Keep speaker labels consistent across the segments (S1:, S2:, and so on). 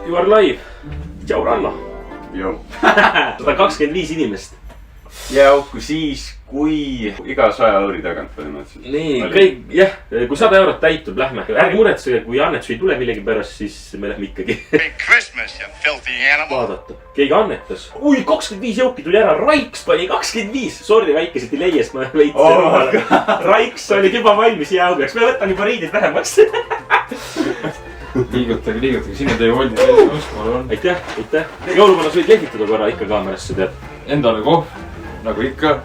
S1: You are live. Tšau, Ranno. 125 inimest.
S2: Jääauku siis, kui iga 100 euri tagant põhimõtteliselt.
S1: Nii, kõik, jah, kui 100 eurot täitub, lähme. Ärge muretsege, kui annetus ei tule millegi pärast, siis me lähme ikkagi. Vaadata. Keegi annetas. Ui, 25 jõuki tuli ära. Raiks pani 25. Sorry, väikesed delay'st ma veits. Raiks oli juba valmis jääaugaks. Me võtan juba riidid vähemaks.
S3: Liigutage, sinna teie hooldi välja uskuma on.
S1: Aitäh. Jõulukonnas võid lehvitada korra ikka kaamerasse, tead.
S3: Endale kohv, nagu ikka.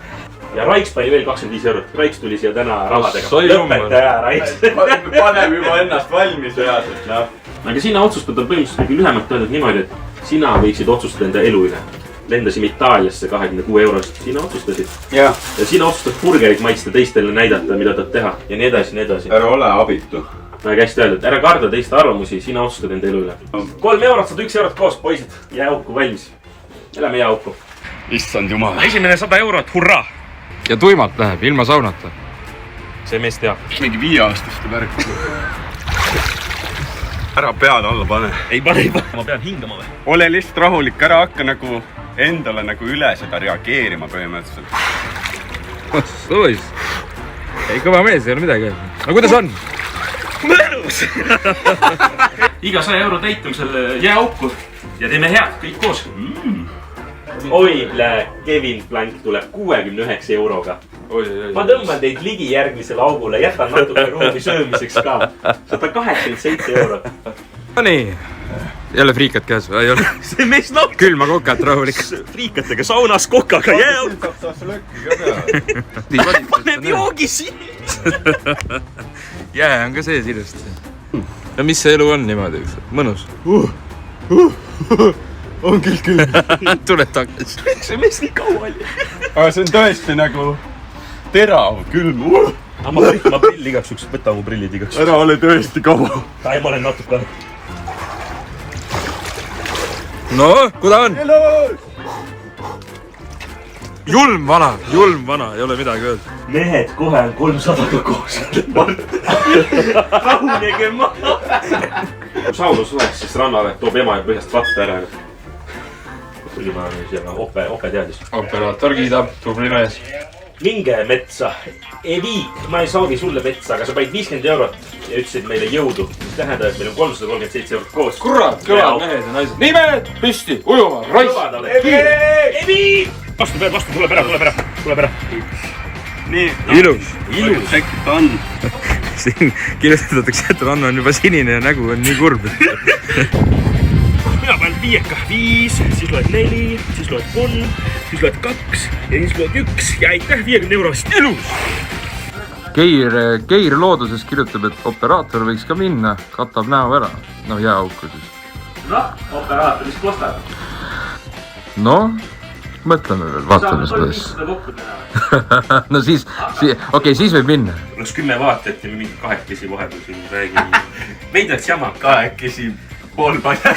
S1: Ja Raiks pani veel 25 eurot. Raiks tuli siia täna rahadega.
S3: Lõpeta
S1: ära, Raiks.
S2: Paneme juba ennast valmis reaalselt, jah.
S1: Aga sina otsustad põhimõtteliselt kõige lühemalt öeldud niimoodi, et sina võiksid otsustada enda elu üle. Lendasime Itaaliasse 26 eurost. Sina otsustasid. Ja sina otsustad burgerit maitsta teistele näidata, mida tahad teha. Ja nii edasi.
S2: Ära ole abitu.
S1: Väga hästi öeldud, ära karda teiste arvamusi, sina otsustad enda elu üle. 3 eurot, 101 eurot koos, poisid. Jääauku valmis. Elame jääauku.
S2: Issand jumal.
S1: Esimene 100 eurot, hurraa!
S3: Ja tuimalt läheb, ilma saunata.
S1: See mees teab.
S2: Mingi 5-aastaste värk. Ära pead alla pane.
S1: Ei pane. Ma pean hingama või?
S2: Ole lihtsalt rahulik, ära hakka nagu endale nagu üle seda reageerima põhimõtteliselt.
S3: Sois. Ei, kõva mees, ei ole midagi. No kuidas on?
S1: Mõnus! Iga 100 euro täitumisel jääauku ja teeme head, kõik koos. Oi, Kevin Plank tuleb 69 euroga. Ma tõmban teid ligi järgmisele augule, jätan natuke ruumi söömiseks ka. 187 eurot.
S3: No nii, jälle friikat käes või? Ei ole.
S1: See mees nautis.
S3: Külma kokat rahulik.
S1: Friikatega saunas, kokaga jääauk. Paneb joogi siin.
S3: Jää on ka sees ilusti. Ja mis see elu on niimoodi? Mõnus.
S2: On küll.
S3: Tuled tagasi.
S1: See mees nii kaua oli.
S2: Aga see on tõesti nagu terav, külm.
S1: Ma prill igaks üks, võta mu prillid igaks.
S2: Ära ole tõesti kaua.
S1: Ai, ma olen natuke.
S3: No, kuda on? Julm vana, ei ole midagi öelda.
S1: Mehed, kohe on 300 koos. Rahunege maha. Kui saunus oleks, siis Rannavet toob ema ja põhjast vatta ära. Tuli ma siia ope teadis.
S3: Operaator kiidab, tubli mees.
S1: Minge metsa. Eviik, ma ei soovi sulle metsa, aga sa panid 50 eurot ja ütlesid meile jõudu. Mis tähendab, et meil on 337 eurot koos.
S3: Kurat, kõvad mehed ja naised. Nii mehed, püsti, ujuma, raisk.
S1: Eviik! Vastu, tuleb ära.
S2: Nii.
S3: Ilus.
S2: Sekit on.
S3: Siin kirjutatakse, et Ranno on juba sinine ja nägu on nii kurb.
S1: Mina panen 5, 5, siis loed 4, siis loed 3, siis loed 2 ja siis loed 1 ja aitäh 50 eurost. Ilus!
S3: Keir looduses kirjutab, et operaator võiks ka minna, katab näo ära. No jääauku siis.
S1: Noh, operaator, mis kostab?
S3: No, mõtleme veel, vaatame seda. No siis võib minna.
S1: Oleks 10 vaatajat ja mingi 2 vahepeal siin räägi. Veidaks jama.
S2: 2 pool paljad.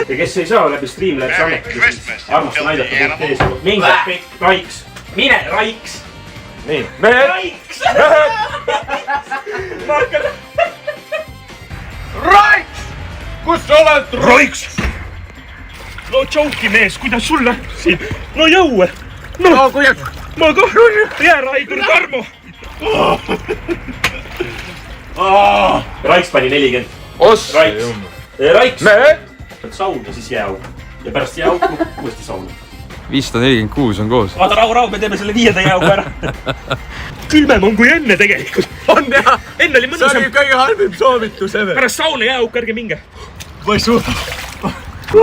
S1: Ja kes ei saa läbi Streamlabs ametada, siis armasta näidata kõik ees. Minge Raiks. Mine Raiks.
S3: Nii. Mehed!
S1: Raiks!
S2: Raiks! Kus sa oled?
S1: Raiks! No joke'i mees, kuidas sul läheb siin? No jõue! No kuidas? Ma kahju, jääraidur Tarmo! Raiks pani 40. Raiks!
S3: Mehed!
S1: Saun ja siis jääauk. Ja pärast jääauku uuesti saun.
S3: 546 on koos.
S1: Vaata, rahu, me teeme selle 5. jääauku ära. Külmem on kui enne tegelikult.
S2: On jah!
S1: Enne oli mõnusam.
S2: See oli kõige halvim soovitus ever.
S1: Pärast sauna jääauk, ärge minge.
S2: Ma ei suuda.
S4: Pead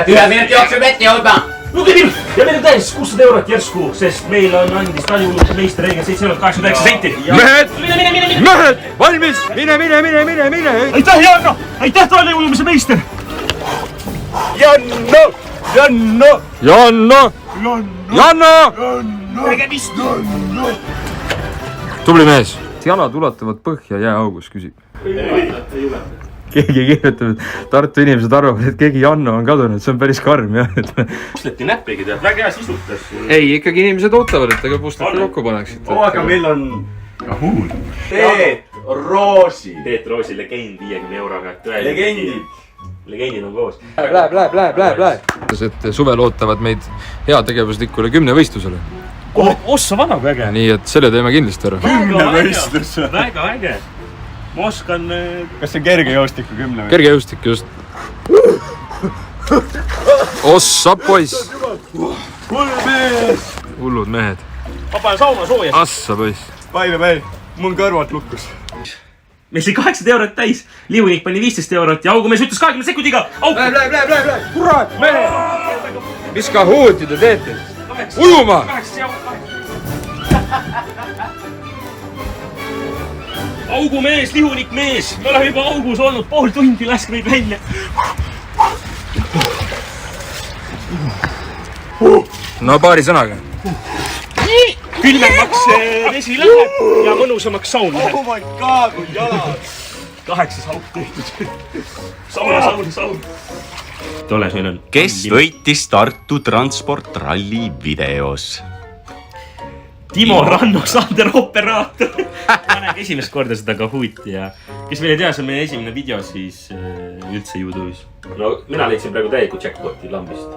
S4: 1 minuti jooksul vett jõudma!
S1: Luge nii! Ja meil on täis 600 eurot järsku, sest meil on andis taljulugu meister 47 eurot 89 senti.
S3: Mehed!
S1: Mine!
S3: Mehed! Valmis! Mine!
S1: Aitäh, Janno! Aitäh, taljulugumise meister!
S3: Janno!
S1: Tegemist!
S3: Tubli mees! Jalad ulatuvad põhja jääaugus, küsib. Keegi kirjutab, et Tartu inimesed arvavad, et keegi Janno on kadunud, see on päris karm, jah.
S1: Pusteti näppigi tead, väga hea sisutas.
S3: Ei, ikkagi inimesed ootavad, et ega pusteti kokku paneksite.
S2: Aga meil on huul. Roosi.
S1: Teet Roosi legend 50 euroga.
S2: Legendid.
S1: Legendid on koos.
S3: Läheb. Et suvel ootavad meid heategevuslikule 10 võistlusele.
S1: Ossa vana kui äge.
S3: Nii et selle teeme kindlasti ära.
S2: 10 võistlus.
S1: Väga äge. Ma oskan...
S2: Kas see kergejõustiku 10 võistlus?
S3: Kergejõustik just. Ossa poiss. Hullud mehed.
S1: Ma panen sauna sooja.
S3: Assa poiss.
S2: Pai, mul kõrvad lukkus.
S1: Meil sai 8 eurot täis. Liunik pani 15 eurot ja Augumees ütles 20 sekundiga.
S3: Läheb. Kurat, mehed. Mis kahuuti te teete? Ujuma!
S1: Augumees, lihunik mees. Me oleme juba augus olnud. Pool tundi lask meid välja.
S3: No paari sõnaga.
S1: Külmemaks vesi läheb ja mõnusamaks saun läheb.
S2: Oh my god, kui jalad.
S1: 8 saun tehtud. Saun. Tole, siin on.
S2: Kes võitis Tartu transportralli videos?
S1: Timo Ranno, Sander operaator. Ma näen esimest korda seda Kahooti ja kes meil ei tea, see on meie esimene video siis üldse YouTube'is. No mina leidsin praegu täieliku jackpoti lambist.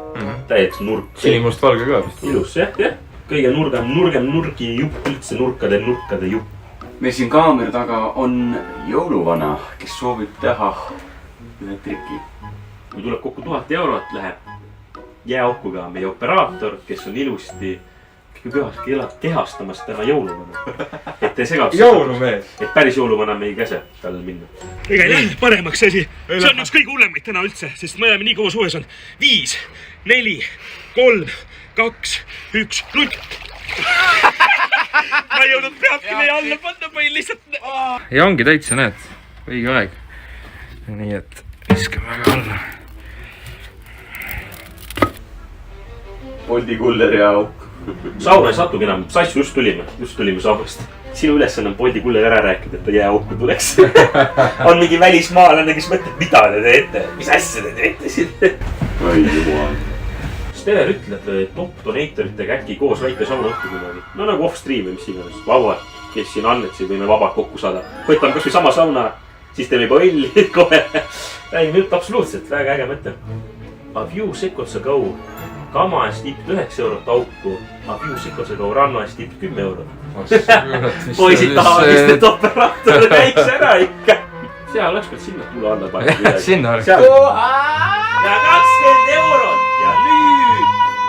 S1: Täieliks nurk.
S3: Sinimust valge ka vist.
S1: Ilus, jah. Kõige nurgem nurgi jupp, üldse nurkade jupp.
S2: Meil siin kaamera taga on jõuluvana, kes soovib teha ühe triki.
S1: Kui tuleb kokku 1000 eurot, läheb jääaukuga meie operaator, kes on ilusti kehastamas täna jõuluvana. Et ei segaks.
S3: Jõulumees.
S1: Et päris jõuluvana me ei käse tal minna. Ega ei lähe paremaks asi. See on üks kõige hullemaid täna üldse, sest me oleme nii kaua suves on. 5, 4, 3, 2, 1, null. Ma ei jõudnud peabki meie alla panna, ma ei lihtsalt...
S3: Ja ongi täitsa, näed, õige aeg. Nii et viskame väga alla.
S2: Boldi kulleri auk.
S1: Sauna ei satugi enam, sassu just tulime saunast. Sinu ülesanne on Boldi kuller ära rääkida, et ta jääauku tuleks. On mingi välismaalane, kes mõtleb, mida te teete, mis asja te teete siin.
S2: Oi jumal.
S1: Stever ütleb top donatoritega äkki koos väike sauna õhtu kunagi. No nagu off-stream või mis iganes. Vabad, kes siin annetsi võime vabad kokku saada. Võtame kas või sama sauna, siis teeme juba õlli kohe. Räägime jutt absoluutselt, väga äge mõte. A few seconds ago Kama eest tipped 9 eurot auku. A few seconds ago Ranno eest tipped 10 eurot. Poisid tahavad vist, et operaator käiks ära ikka. Seal oleks pealt sinna tule alla panna.
S3: Sinna oleks.
S1: Ja 20 eurot ja nüüd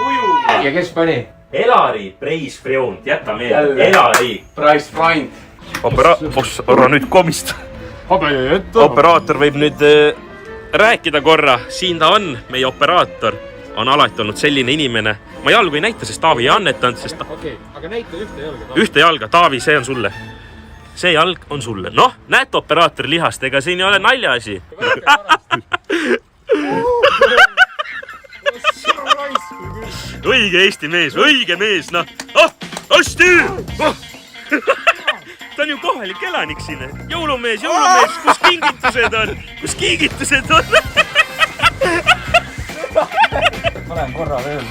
S1: ujuma.
S3: Ja kes pani?
S1: Elari Preis Freund, jäta meelde. Elari
S2: Price Freund.
S1: Ära nüüd komist. Operaator võib nüüd rääkida korra. Siin ta on, meie operaator. On alati olnud selline inimene. Ma jalgu ei näita, sest Taavi ei annetanud.
S3: Okei, aga näita ühte jalga.
S1: Ühte jalga, Taavi, see on sulle. See jalg on sulle. Noh, näete operaatori lihast, ega siin ei ole nalja asi. Õige Eesti mees, õige mees, noh. Hästi! Ta on ju kohalik elanik siin. Jõulumees, kus kingitused on? Kus kingitused on?
S3: Panen korra veel.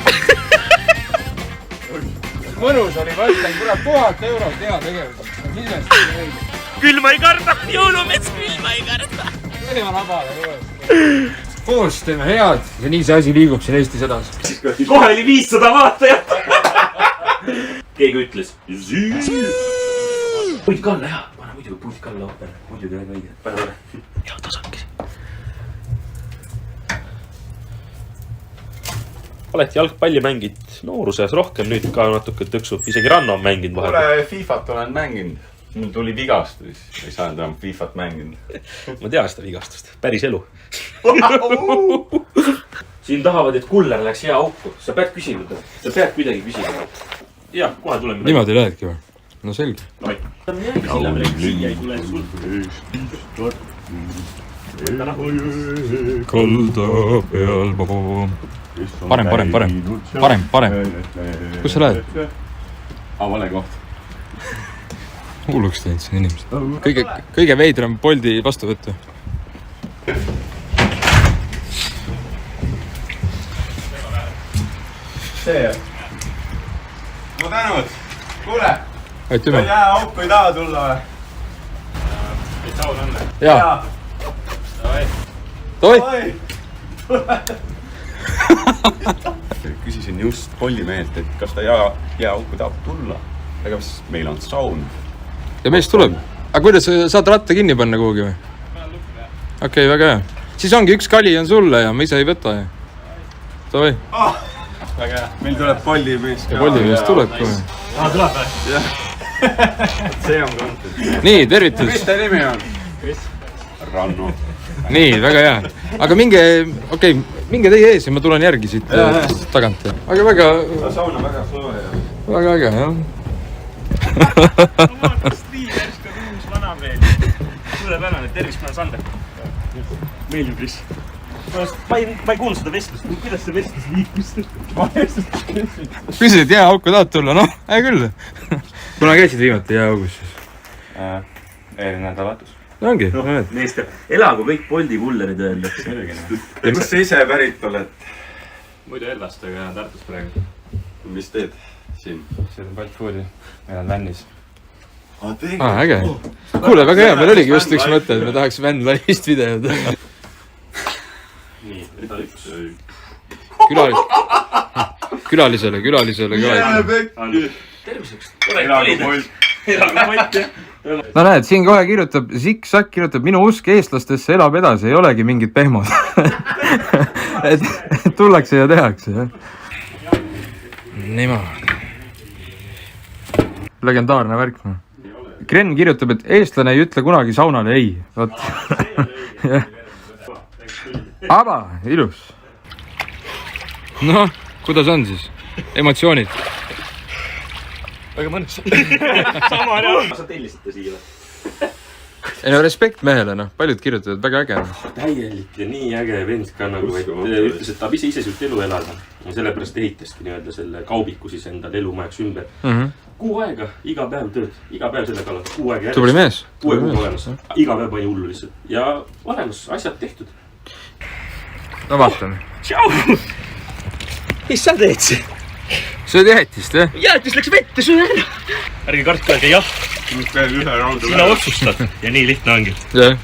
S3: Mõnus oli, ma ütlen, kurat 1000 eurot hea tegevus.
S1: Küll ma ei karda, jõulumees, küll ma ei karda.
S3: Kõne on abale koos. Koos teeme head ja nii see asi liigub siin Eestis edasi.
S1: Kohe oli 500 vaatajat. Keegi ütles. Puid kalla, jah. Pane muidugi puid kalla ooper. Muidugi väga õige. Pane. Ja tasakesi. Oled jalgpalli mängid nooruses rohkem, nüüd ka natuke tõksub. Isegi Ranno on mänginud vahel.
S2: Kuule, FIFA't olen mänginud. Mul tuli vigastus. Ei saanud enam FIFA't mänginud.
S1: Ma tean seda vigastust. Päris elu. Siin tahavad, et kuller läks hea auku. Sa pead küsima. Sa pead kuidagi küsima. Jah, kohe tuleme.
S3: Niimoodi lähedki või? No selge. Kalda peal vaba. Parem. Kus sa lähed?
S2: Vale koht.
S3: Hulluks teinud siin inimesed. Kõige veidram Boldi vastuvõttu.
S2: See jah. Mu tänud. Kuule.
S3: Aitüma.
S2: Jääauk ei taha tulla või?
S3: jaa. Toi!
S2: Küsisin just Pollimehelt, et kas ta jääauku tahab tulla. Aga kas meil on saun?
S3: Ja mees tuleb. Aga kuidas saad ratta kinni panna kuhugi või? Okei, väga hea. Siis ongi üks kali on sulle ja ma ise ei võta. Toi.
S2: Väga hea. Meil tuleb Pollimees ka.
S3: Ja Pollimees tuleb kohe.
S1: Tuleb või?
S2: Jah. See on kontent.
S3: Nii, tervitus.
S2: Mis ta nimi on? Ranno.
S3: Nii, väga hea. Aga minge teie ees ja ma tulen järgi siit tagant. Aga väga...
S2: Saun on väga soe.
S3: Väga äge, jah.
S1: Striiverska uus vana veel. Suurepärane, tervist, ma olen Sander. Meeldib, Kris. Ma ei kuulnud seda vestlust. Kuidas see vestlus liikus?
S3: Küsid, jääauku tahad tulla? Noh, hea küll. Kuna käisid viimati jääaugus siis?
S2: Eelmine nädalatus.
S3: Ongi,
S1: Meester, elagu kõik Boldi kullerid öelda.
S2: Ja kus sa ise pärit oled?
S5: Muidu Elvast, aga Tartus praegu.
S2: Mis teed siin?
S5: Söödän Bolt Foodi. Meil on vännis.
S3: äge. Kuule, väga hea, meil oligi just üks mõte, et me tahaks vänn-vänist videod.
S1: Nii, mida üks?
S3: Külalisele ka.
S1: Terviseks. Elagu Bolt.
S3: No näed, siin kohe kirjutab, Zikzak kirjutab, minu usk eestlastesse elab edasi, ei olegi mingid pehmod. et tullakse ja tehakse, jah. Niimoodi. Legendaarne värk. Kren kirjutab, et eestlane ei ütle kunagi saunale ei. Vaat. Aba, ilus. Noh, kuidas on siis? Emotsioonid?
S1: Väga mõnus. Sama näo. Sa tellisite siia.
S3: Ei no respekt mehele, noh. Paljud kirjutavad, väga äge.
S1: Täielik ja nii äge vend ka nagu, et ütles, et ta ise iseseisvalt elu elada. Ja sellepärast ehitaski nii-öelda selle kaubiku siis endal elumajaks ümber. Kuu aega, iga päev tööd. Iga päev selle kallal. Kuu aega järjest.
S3: Tubli mees.
S1: 6 kuu olemas. Iga päev pani hullu lihtsalt. Ja olemas, asjad tehtud.
S3: No vaatame.
S1: Tšau! Mis sa teed siin?
S3: Sööd jähetist, jah?
S1: Jäetis läks vette söö ära. Ärge kartke öelda jah. Sina otsustad. Ja nii lihtne ongi.
S3: Jah.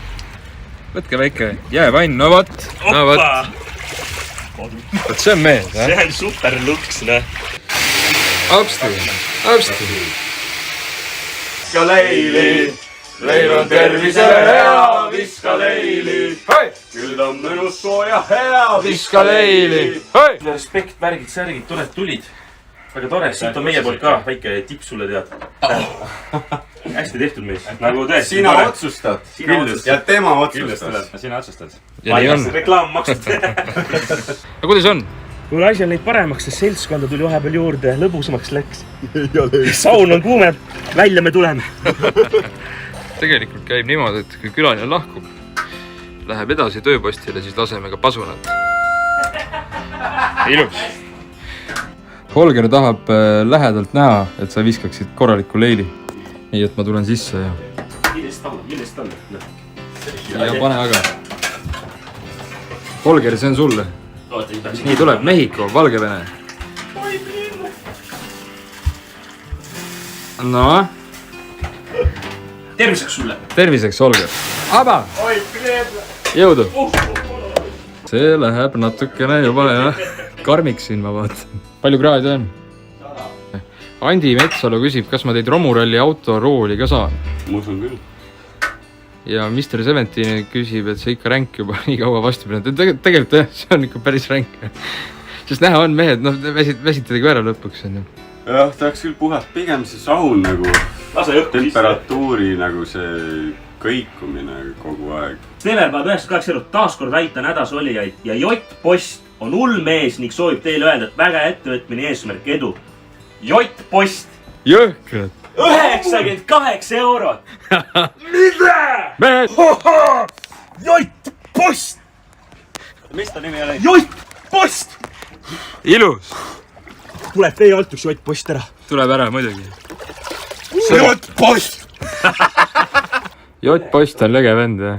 S3: Võtke väike jäävann, no vot. No vot. Vot see on mees, jah?
S1: See on super luks, näe.
S3: Apsti.
S2: Viska leili, leil on tervisele hea, viska leili. Küll ta on mõnus sooja hea,
S3: Viska leili.
S1: Respekt, värgid, särgid, tored tulid. Väga tore, siit on meie poolt ka väike tipp sulle tead. Hästi tehtud mees. Nagu tõesti.
S2: Sina otsustad. Ja tema otsustas.
S5: Sina otsustad.
S3: Ja nii on.
S1: Reklaam makstud.
S3: No kuidas on?
S1: Kuule, asi on neid paremaks, sest seltskonda tuli vahepeal juurde, lõbusamaks läks. Saun on kuumem, välja me tuleme.
S3: Tegelikult käib niimoodi, et kui külaline lahkub, läheb edasi tööpostile, siis laseme ka pasunat. Ilus. Holger tahab lähedalt näha, et sa viskaksid korraliku leili. Nii, et ma tulen sisse ja...
S1: Millest on?
S3: Ja pane aga. Holger, see on sulle. Nii tuleb Mehhiko, Valgevene. No.
S1: Terviseks sulle.
S3: Terviseks, Holger. Aba! Jõudu! See läheb natukene juba, jah. Karmiks siin ma vaatan. Palju kraadi on? Andi Metsalu küsib, kas ma teid romuralli autorooli ka saan?
S2: Ma usun küll.
S3: Ja Mr. 17 küsib, et see ikka ränk juba nii kaua vastu pidanud. Tegelikult jah, see on ikka päris ränk. Sest näha on mehed, noh, väsitadagi ära lõpuks.
S2: Jah, tahaks küll puhast. Pigem see saun nagu temperatuuri nagu see kõikumine kogu aeg.
S1: Steverpäev 98 eurot, taaskord väitan hädas olijaid ja Jott Post on hull mees ning soovib teile öelda, et väga ettevõtmine eesmärk edu. Jott Post.
S3: Jõhkrad.
S1: 98 eurot. Mida?
S3: Mehed!
S1: Jott Post.
S2: Mis ta nimi oli?
S1: Jott Post.
S3: Ilus.
S1: Tuleb teie alt üks Jott Post ära.
S3: Tuleb ära muidugi.
S1: Jott Post.
S3: Jott Post on lege vend, jah.